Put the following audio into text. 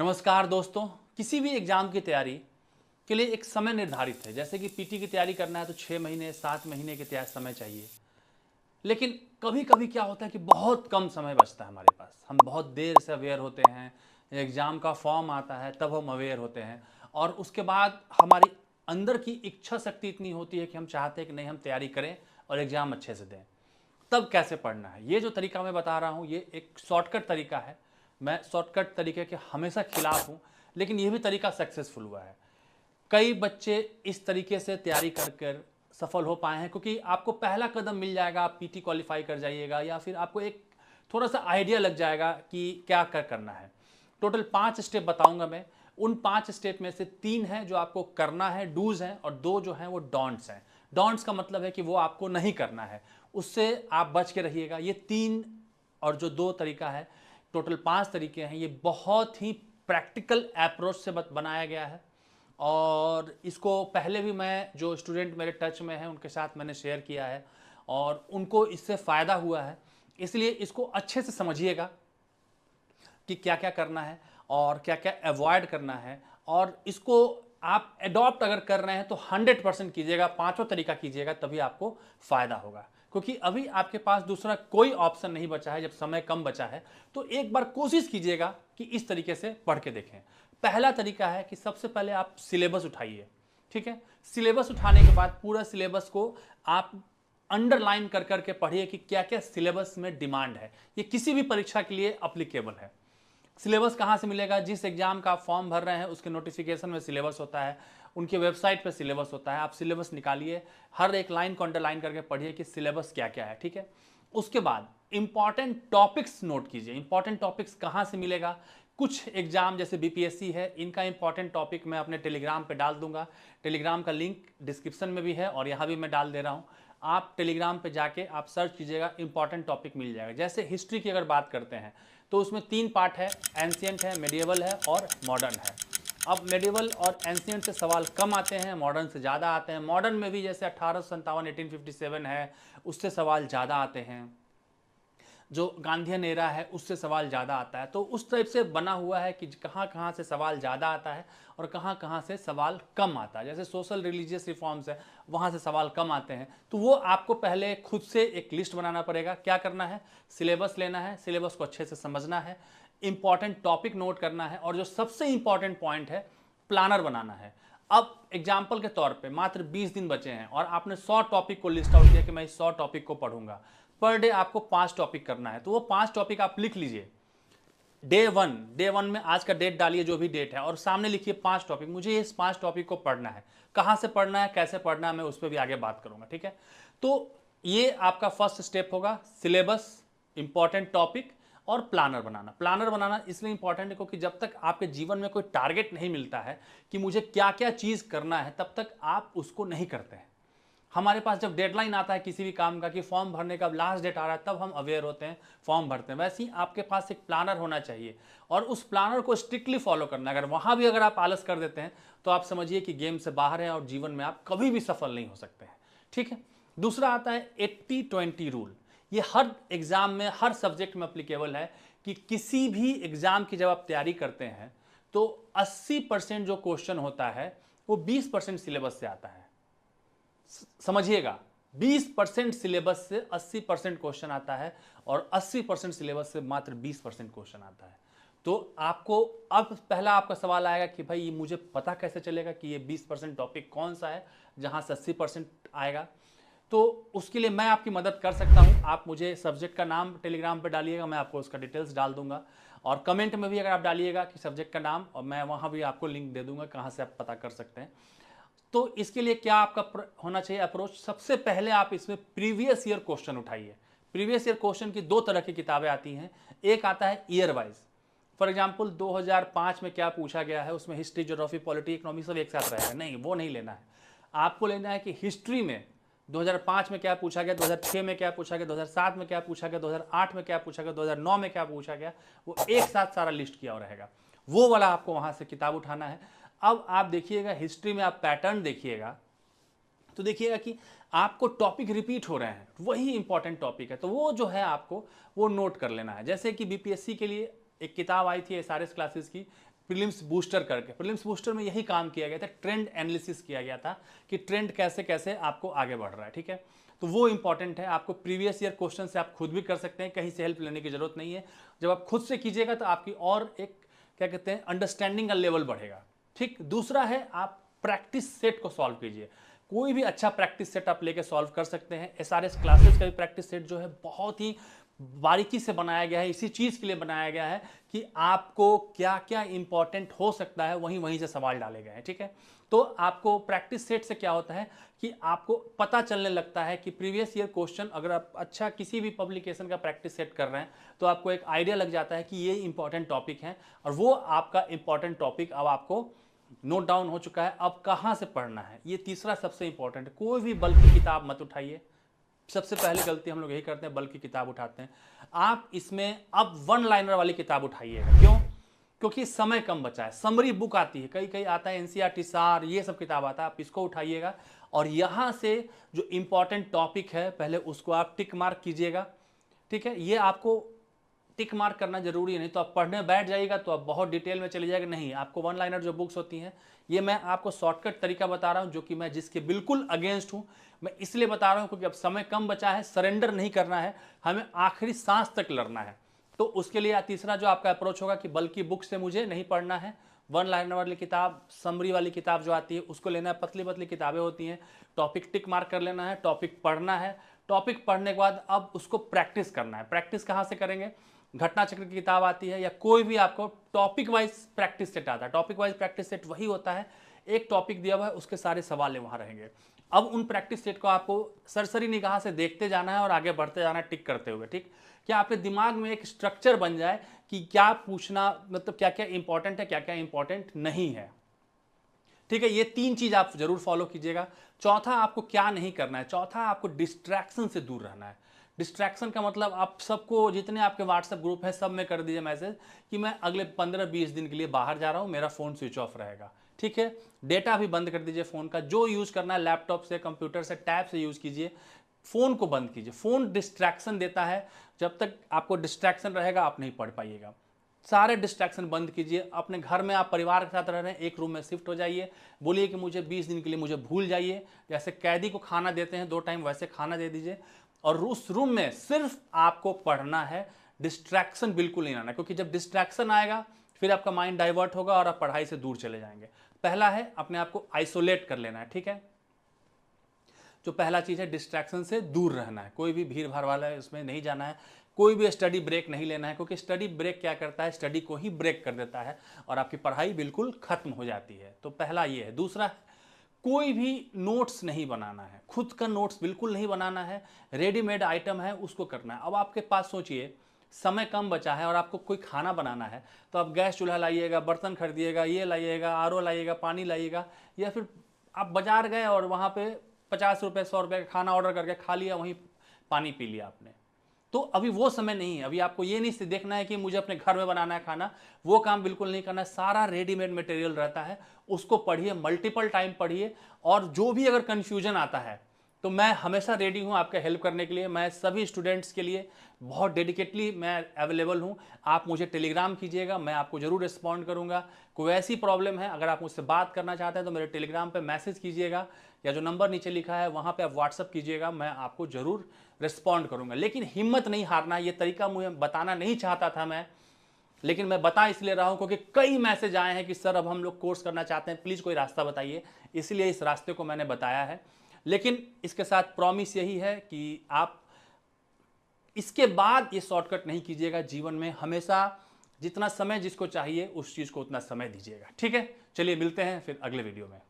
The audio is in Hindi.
नमस्कार दोस्तों। किसी भी एग्जाम की तैयारी के लिए एक समय निर्धारित है। जैसे कि पीटी की तैयारी करना है तो 6 महीने 7 महीने के तैयार समय चाहिए। लेकिन कभी कभी क्या होता है कि बहुत कम समय बचता है हमारे पास। हम बहुत देर से अवेयर होते हैं, एग्ज़ाम का फॉर्म आता है तब हम अवेयर होते हैं, और उसके बाद हमारी अंदर की इच्छा शक्ति इतनी होती है कि हम चाहते हैं कि नहीं, हम तैयारी करें और एग्ज़ाम अच्छे से दें। तब कैसे पढ़ना है, ये जो तरीका मैं बता रहा हूँ ये एक शॉर्टकट तरीका है। मैं शॉर्टकट तरीके के हमेशा खिलाफ हूँ, लेकिन ये भी तरीका सक्सेसफुल हुआ है। कई बच्चे इस तरीके से तैयारी कर कर सफल हो पाए हैं, क्योंकि आपको पहला कदम मिल जाएगा, आप पीटी क्वालिफाई कर जाइएगा, या फिर आपको एक थोड़ा सा आइडिया लग जाएगा कि क्या क्या करना है। टोटल 5 स्टेप बताऊंगा मैं। उन 5 स्टेप में से 3 हैं जो आपको करना है, डूज हैं, और 2 जो हैं वो डोंट्स हैं। डोंट्स का मतलब है कि वो आपको नहीं करना है, उससे आप बच के रहिएगा। ये 3 और जो 2 तरीका है, टोटल 5 तरीके हैं। ये बहुत ही प्रैक्टिकल अप्रोच से बनाया गया है, और इसको पहले भी मैं जो स्टूडेंट मेरे टच में हैं उनके साथ मैंने शेयर किया है, और उनको इससे फ़ायदा हुआ है। इसलिए इसको अच्छे से समझिएगा कि क्या क्या करना है और क्या क्या अवॉइड करना है, और इसको आप एडॉप्ट अगर कर रहे हैं तो 100% कीजिएगा, पांचों तरीका कीजिएगा, तभी आपको फायदा होगा। क्योंकि अभी आपके पास दूसरा कोई ऑप्शन नहीं बचा है, जब समय कम बचा है तो एक बार कोशिश कीजिएगा कि इस तरीके से पढ़ के देखें। पहला तरीका है कि सबसे पहले आप सिलेबस उठाइए। ठीक है, सिलेबस उठाने के बाद पूरा सिलेबस को आप अंडरलाइन कर करके पढ़िए कि क्या क्या सिलेबस में डिमांड है। ये किसी भी परीक्षा के लिए अप्लीकेबल है। सिलेबस कहाँ से मिलेगा? जिस एग्जाम का आप फॉर्म भर रहे हैं उसके नोटिफिकेशन में सिलेबस होता है, उनके वेबसाइट पे सिलेबस होता है। आप सिलेबस निकालिए, हर एक लाइन को अंडरलाइन करके पढ़िए कि सिलेबस क्या क्या है। ठीक है, उसके बाद इंपॉर्टेंट टॉपिक्स नोट कीजिए। इंपॉर्टेंट टॉपिक्स कहाँ से मिलेगा? कुछ एग्जाम जैसे बीपीएससी है, इनका इंपॉर्टेंट टॉपिक मैं अपने टेलीग्राम पे डाल दूंगा। टेलीग्राम का लिंक डिस्क्रिप्शन में भी है और यहाँ भी मैं डाल दे रहा हूँ। आप टेलीग्राम पे जाके आप सर्च कीजिएगा, इंपॉर्टेंट टॉपिक मिल जाएगा। जैसे हिस्ट्री की अगर बात करते हैं तो उसमें 3 पार्ट है, एंशिएंट है, मेडिएवल है और मॉडर्न है। अब मेडिएवल और एंशिएंट से सवाल कम आते हैं, मॉडर्न से ज़्यादा आते हैं। मॉडर्न में भी जैसे 1857 1857 है, उससे सवाल ज़्यादा आते हैं। जो गांधीयन एरा है उससे सवाल ज़्यादा आता है। तो उस टाइप से बना हुआ है कि कहाँ कहाँ से सवाल ज़्यादा आता है और कहाँ कहाँ से सवाल कम आता है। जैसे सोशल रिलीजियस रिफॉर्म्स है, वहाँ से सवाल कम आते हैं। तो वो आपको पहले खुद से एक लिस्ट बनाना पड़ेगा। क्या करना है? सिलेबस लेना है, सिलेबस को अच्छे से समझना है, इंपॉर्टेंट टॉपिक नोट करना है, और जो सबसे इंपॉर्टेंट पॉइंट है, प्लानर बनाना है। अब एग्जाम्पल के तौर पे मात्र 20 दिन बचे हैं और आपने 100 टॉपिक को लिस्ट आउट किया कि मैं इस 100 टॉपिक को पढ़ूंगा। पर डे आपको 5 टॉपिक करना है, तो वो 5 टॉपिक आप लिख लीजिए। डे वन में आज का डेट डालिए, जो भी डेट है, और सामने लिखिए 5 टॉपिक। मुझे इस 5 टॉपिक को पढ़ना है। कहाँ से पढ़ना है, कैसे पढ़ना है, मैं उस पर भी आगे बात करूंगा। ठीक है, तो ये आपका फर्स्ट स्टेप होगा, सिलेबस, इंपॉर्टेंट टॉपिक और प्लानर बनाना। प्लानर बनाना इसलिए इंपॉर्टेंट है क्योंकि जब तक आपके जीवन में कोई टारगेट नहीं मिलता है कि मुझे क्या क्या चीज़ करना है, तब तक आप उसको नहीं करते हैं। हमारे पास जब डेडलाइन आता है किसी भी काम का कि फॉर्म भरने का लास्ट डेट आ रहा है, तब हम अवेयर होते हैं, फॉर्म भरते हैं। वैसे ही आपके पास एक प्लानर होना चाहिए और उस प्लानर को स्ट्रिक्टली फॉलो करना है। अगर वहाँ भी अगर आप आलस कर देते हैं तो आप समझिए कि गेम से बाहर है और जीवन में आप कभी भी सफल नहीं हो सकते हैं। ठीक है, दूसरा आता है 80-20 रूल। ये हर एग्जाम में, हर सब्जेक्ट में अप्लीकेबल है कि किसी भी एग्जाम की जब आप तैयारी करते हैं तो 80% जो क्वेश्चन होता है वो 20% सिलेबस से आता है। समझिएगा, 20% सिलेबस से 80% क्वेश्चन आता है और 80% सिलेबस से मात्र 20% क्वेश्चन आता है। तो आपको अब पहला आपका सवाल आएगा कि भाई ये मुझे पता कैसे चलेगा कि ये 20% टॉपिक कौन सा है जहां से 80% आएगा। तो उसके लिए मैं आपकी मदद कर सकता हूं। आप मुझे सब्जेक्ट का नाम टेलीग्राम पे डालिएगा, मैं आपको उसका डिटेल्स डाल दूंगा, और कमेंट में भी अगर आप डालिएगा कि सब्जेक्ट का नाम, और मैं वहां भी आपको लिंक दे दूंगा कहां से आप पता कर सकते हैं। तो इसके लिए क्या आपका होना चाहिए अप्रोच? सबसे पहले आप इसमें प्रीवियस ईयर क्वेश्चन उठाइए। प्रीवियस ईयर क्वेश्चन की 2 तरह की किताबें आती हैं। एक आता है ईयर वाइज। फॉर एग्जांपल 2005 में क्या पूछा गया है, उसमें हिस्ट्री, ज्योग्राफी, पॉलिटी, इकोनॉमी सब एक साथ रहेगा। नहीं, वो नहीं लेना है। आपको लेना है कि हिस्ट्री में 2005 में क्या पूछा गया, 2006 में क्या पूछा गया, 2007 में क्या पूछा गया, 2008 में क्या पूछा गया, 2009 में क्या पूछा गया, वो एक साथ सारा लिस्ट किया हुआ रहेगा। वो वाला आपको वहां से किताब उठाना है। अब आप देखिएगा, हिस्ट्री में आप पैटर्न देखिएगा तो देखिएगा कि आपको टॉपिक रिपीट हो रहे हैं, वही इंपॉर्टेंट टॉपिक है, तो वो जो है आपको वो नोट कर लेना है। जैसे कि बीपीएससी के लिए एक किताब आई थी एसआरएस क्लासेस की, प्रीलिम्स बूस्टर करके। प्रीलिम्स बूस्टर में यही काम किया गया था, ट्रेंड एनालिसिस किया गया था कि ट्रेंड कैसे कैसे आपको आगे बढ़ रहा है, ठीक है। तो वो इंपॉर्टेंट है। आपको प्रीवियस ईयर क्वेश्चन से आप खुद भी कर सकते हैं, कहीं से हेल्प लेने की जरूरत नहीं है। जब आप खुद से कीजिएगा तो आपकी और एक क्या कहते हैं अंडरस्टैंडिंग का लेवल बढ़ेगा, ठीक। दूसरा है आप प्रैक्टिस सेट को सॉल्व कीजिए। कोई भी अच्छा प्रैक्टिस सेट आप लेके सॉल्व कर सकते हैं। एसआरएस क्लासेस का भी प्रैक्टिस सेट जो है बहुत ही बारीकी से बनाया गया है, इसी चीज के लिए बनाया गया है कि आपको क्या क्या इंपॉर्टेंट हो सकता है वहीं वहीं से सवाल डाले गए हैं, ठीक है। तो आपको प्रैक्टिस सेट से क्या होता है कि आपको पता चलने लगता है कि प्रीवियस ईयर क्वेश्चन अगर आप अच्छा किसी भी पब्लिकेशन का प्रैक्टिस सेट कर रहे हैं तो आपको एक आइडिया लग जाता है कि ये इंपॉर्टेंट टॉपिक है और वो आपका इंपॉर्टेंट टॉपिक अब आपको नोट डाउन हो चुका है, अब कहाँ से पढ़ना है। ये तीसरा सबसे इंपॉर्टेंट है। कोई भी बल्क की किताब मत उठाइए। सबसे पहले गलती हम लोग यही करते हैं, बल्क की किताब उठाते हैं। आप इसमें अब वन लाइनर वाली किताब उठाइएगा। क्यों? क्योंकि समय कम बचा है। समरी बुक आती है, कई कई आता है, एनसीईआरटी सार, ये सब किताब आता है, आप इसको उठाइएगा और यहाँ से जो इंपॉर्टेंट टॉपिक है पहले उसको आप टिक मार्क कीजिएगा, ठीक है। ये आपको टिक मार्क करना जरूरी है, नहीं तो आप पढ़ने बैठ जाइएगा तो आप बहुत डिटेल में चले जाएगा। नहीं, आपको वन लाइनर जो बुक्स होती हैं, ये मैं आपको शॉर्टकट तरीका बता रहा हूँ जो कि मैं जिसके बिल्कुल अगेंस्ट हूँ। मैं इसलिए बता रहा हूँ क्योंकि अब समय कम बचा है, सरेंडर नहीं करना है, हमें आखिरी सांस तक लड़ना है। तो उसके लिए तीसरा जो आपका अप्रोच होगा कि बल्कि बुक से मुझे नहीं पढ़ना है, वन लाइनर वाली किताब, समरी वाली किताब जो आती है उसको लेना है। पतली पतली किताबें होती हैं, टॉपिक टिक मार्क कर लेना है, टॉपिक पढ़ना है। टॉपिक पढ़ने के बाद अब उसको प्रैक्टिस करना है। प्रैक्टिस कहाँ से करेंगे? घटना चक्र की किताब आती है या कोई भी आपको टॉपिक वाइज प्रैक्टिस सेट आता है। टॉपिक वाइज प्रैक्टिस सेट वही होता है, एक टॉपिक दिया हुआ है, उसके सारे सवाल वहां रहेंगे। अब उन प्रैक्टिस सेट को आपको सरसरी निगाह से देखते जाना है और आगे बढ़ते जाना है टिक करते हुए, ठीक। क्या आपके दिमाग में एक स्ट्रक्चर बन जाए कि क्या पूछना, मतलब क्या क्या इंपॉर्टेंट है, क्या क्या इंपॉर्टेंट नहीं है, ठीक है। ये तीन चीज आप जरूर फॉलो कीजिएगा। चौथा, आपको क्या नहीं करना है? चौथा, आपको डिस्ट्रैक्शन से दूर रहना है। डिस्ट्रैक्शन का मतलब आप सबको, जितने आपके व्हाट्सएप ग्रुप है सब में कर दीजिए मैसेज कि मैं अगले 15-20 दिन के लिए बाहर जा रहा हूं, मेरा फोन स्विच ऑफ रहेगा, ठीक है। डेटा भी बंद कर दीजिए फोन का। जो यूज करना है लैपटॉप से, कंप्यूटर से, टैब से यूज कीजिए। फोन को बंद कीजिए। फोन डिस्ट्रैक्शन देता है, जब तक आपको डिस्ट्रैक्शन रहेगा आप नहीं पढ़ पाइएगा। सारे डिस्ट्रैक्शन बंद कीजिए। अपने घर में आप परिवार के साथ रह रहे हैं, एक रूम में शिफ्ट हो जाइए, बोलिए कि मुझे 20 दिन के लिए मुझे भूल जाइए। जैसे कैदी को खाना देते हैं 2 टाइम, वैसे खाना दे दीजिए और उस रूम में सिर्फ आपको पढ़ना है। डिस्ट्रैक्शन बिल्कुल नहीं आना, क्योंकि जब डिस्ट्रैक्शन आएगा फिर आपका माइंड डाइवर्ट होगा और आप पढ़ाई से दूर चले जाएंगे। पहला है अपने आप को आइसोलेट कर लेना है, ठीक है। जो पहला चीज है, डिस्ट्रैक्शन से दूर रहना है। कोई भी भीड़ भाड़ वाला है उसमें नहीं जाना है, कोई भी स्टडी ब्रेक नहीं लेना है, क्योंकि स्टडी ब्रेक क्या करता है, स्टडी को ही ब्रेक कर देता है और आपकी पढ़ाई बिल्कुल खत्म हो जाती है। तो पहला ये है। दूसरा है, कोई भी नोट्स नहीं बनाना है, खुद का नोट्स बिल्कुल नहीं बनाना है। रेडीमेड आइटम है उसको करना है। अब आपके पास सोचिए समय कम बचा है और आपको कोई खाना बनाना है, तो आप गैस चूल्हा लाइएगा, बर्तन खरीदिएगा, ये लाइएगा, आरओ लाइएगा, पानी लाइएगा, या फिर आप बाजार गए और वहाँ पे 50 रुपये 100 रुपये का खाना ऑर्डर करके खा लिया, वहीं पानी पी लिया आपने। तो अभी वो समय नहीं है। अभी आपको ये नहीं देखना है कि मुझे अपने घर में बनाना है खाना, वो काम बिल्कुल नहीं करना है। सारा रेडीमेड मटेरियल रहता है, उसको पढ़िए, मल्टीपल टाइम पढ़िए। और जो भी अगर कन्फ्यूजन आता है तो मैं हमेशा रेडी हूँ आपके हेल्प करने के लिए। मैं सभी स्टूडेंट्स के लिए बहुत डेडिकेटली मैं अवेलेबल हूँ। आप मुझे टेलीग्राम कीजिएगा, मैं आपको ज़रूर रिस्पॉन्ड करूँगा। कोई ऐसी प्रॉब्लम है, अगर आप मुझसे बात करना चाहते हैं तो मेरे टेलीग्राम पे मैसेज कीजिएगा, या जो नंबर नीचे लिखा है वहाँ पे आप व्हाट्सअप कीजिएगा, मैं आपको ज़रूर रिस्पॉन्ड करूँगा। लेकिन हिम्मत नहीं हारना। ये तरीका मुझे बताना नहीं चाहता था मैं, लेकिन मैं बता इसलिए रहा हूँ क्योंकि कई मैसेज आए हैं कि सर अब हम लोग कोर्स करना चाहते हैं, प्लीज़ कोई रास्ता बताइए। इसलिए इस रास्ते को मैंने बताया है। लेकिन इसके साथ प्रॉमिस यही है कि आप इसके बाद ये शॉर्टकट नहीं कीजिएगा। जीवन में हमेशा जितना समय जिसको चाहिए उस चीज़ को उतना समय दीजिएगा, ठीक है। चलिए मिलते हैं फिर अगले वीडियो में।